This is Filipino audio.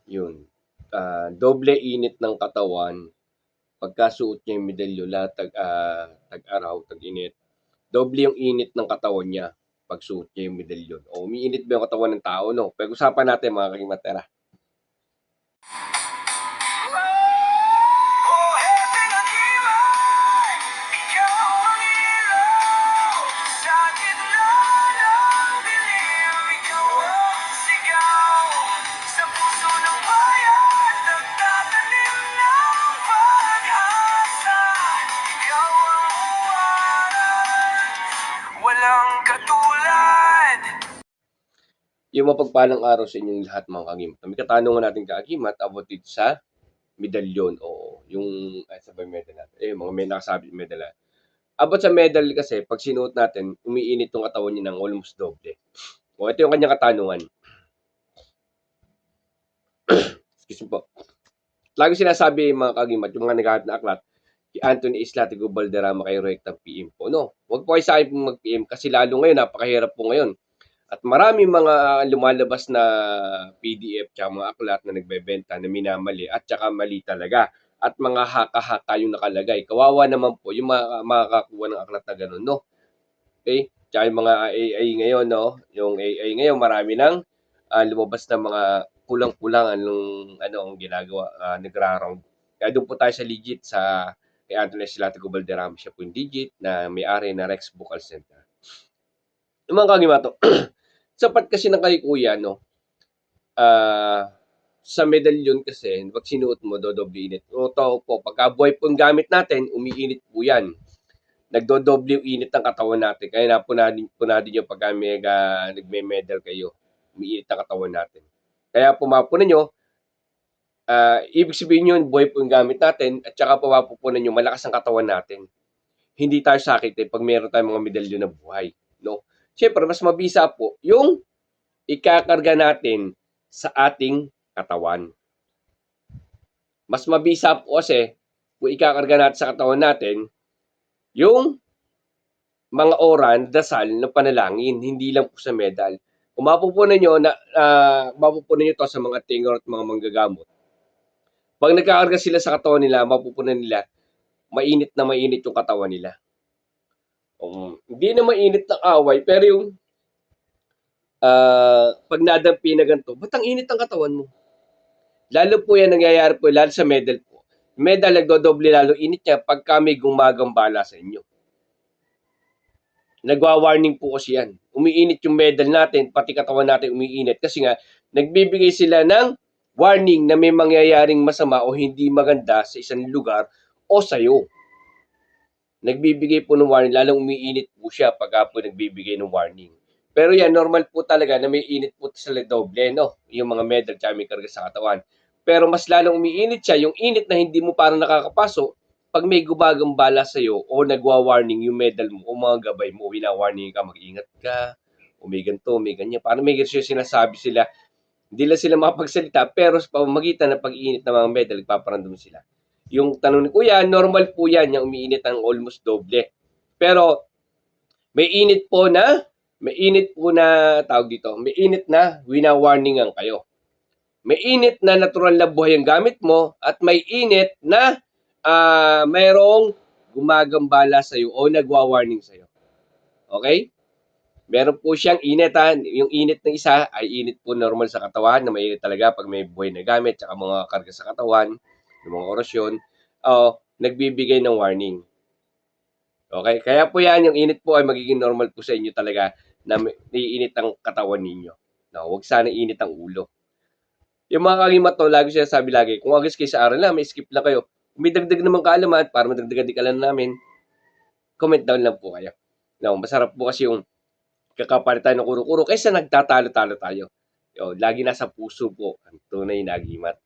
Yun. Doble init ng katawan pagkasuot niya yung medalyon lahat tag-araw, tag-init. Doble yung init ng katawan niya pag suot niya yung medalyon. O umiinit ba yung katawan ng tao, no? Pag-usapan natin mga kagimatera. Walang katulad. Yung mapagpalang araw sa inyong lahat mga kagimat. May katanungan natin kagimat about dito sa medalyon o yung sa medal natin. Mga may nakasabi medal. About sa medal kasi, pag sinuot natin, umiinit yung katawan niya ng almost doble. O ito yung kanyang katanungan. Excuse me po. Lagi sinasabi mga kagimat, yung mga naghahanap na aklat, kay Anthony Islatigo Valderrama kay Rectang PM po. No, huwag po kayo sa akin mag-PM kasi lalo ngayon, napakahirap po ngayon. At maraming mga lumalabas na PDF tsaka mga aklat na nagbebenta na minamali at tsaka mali talaga. At mga haka-haka yung nakalagay. Kawawa naman po yung makakakuha ng aklat na ganun, no? Okay? Tsaka yung mga AI ngayon, no? Yung AI ngayon, marami nang lumabas na mga kulang-kulang ang ginagawa, nagra-round. Kaya doon po tayo sa legit sa kay Anthony Silatico Valderrama. Siya po yung legit na may-ari na Rex Vocal Center. Yung mga kagimato, sapat kasi ng kay kuya, no? Sa medalyon kasi, pag sinuot mo, dodoble init. O to po, pagka buhay po yung gamit natin, umiinit po yan. Nagdodoble yung init ng katawan natin. Kaya napunadin nyo pagka nagme-medal kayo. Umiinit ang katawan natin. Kaya pumapunan nyo, ibig sabihin yun, buhay po yung gamit natin, at saka pumapupunan nyo, malakas ang katawan natin. Hindi tayo sakit pag meron tayong mga medalyon na buhay. No? Siyempre, mas mabisa po yung ikakarga natin sa ating katawan. Mas mabisa po kasi kung ikakarga natin sa katawan natin yung mga oran, dasal ng panalangin, hindi lang po sa medal. Kung mapupunan nyo, mapupunan nyo to sa mga tingor at mga manggagamot. Pag nagkakarga sila sa katawan nila, mapupunan nila, mainit na mainit yung katawan nila. Hindi na mainit ng away, pero yung pag nadampi na ganito, ba't ang init ang katawan mo? Lalo po yan nangyayari po, lalo sa medal po. Medal, nagdodoble lalo init niya pagka may gumagambala sa inyo. Nagwa-warning po kasi yan. Umiinit yung medal natin, pati katawan natin umiinit. Kasi nga, nagbibigay sila ng warning na may mangyayaring masama o hindi maganda sa isang lugar o sa'yo. Nagbibigay po ng warning, lalong umiinit po siya pagka po nagbibigay ng warning. Pero yan, normal po talaga na may init po sa doble, no? Yung mga medal, tsaka may karga sa katawan. Pero mas lalong umiinit siya, yung init na hindi mo parang nakakapasok, pag may gumagambala sa'yo o nagwa-warning yung medal mo o mga gabay mo, wina-warning ka, mag-ingat ka, o may ganito, may ganyan. Parang may sinasabi sila, hindi lang sila makapagsalita, pero sa pamamagitan ng pag-iinit ng mga medal, nagpaparamdam sila. Yung tanong ni Kuya, normal po yan, yung umiinit ng almost doble. Pero, may init po na, tawag dito, may init na wina-warningan kayo. May init na natural na buhay ang gamit mo at may init na mayroong gumagambala sa iyo o nagwa-warning sa iyo. Okay? Meron po siyang init Yung init ng isa ay init po normal sa katawan na mainit talaga pag may buhay na gamit tsaka mga karga sa katawan, yung mga orasyon, nagbibigay ng warning. Okay? Kaya po yan, yung init po ay magiging normal po sa inyo talaga na naiinit ang katawan ninyo. No, huwag sana init ang ulo. Yung mga kagimat to, lagi siya sabi lagi, kung agis kayo sa aral na, may skip lang kayo. Kung may dagdag naman kaalaman, para madagdagan din kaalaman namin, comment down lang po kayo. No, masarap po kasi yung kakapalit tayo ng kuro-kuro kaysa nagtatalo-talo tayo. Lagi nasa puso po ang tunay na agimat.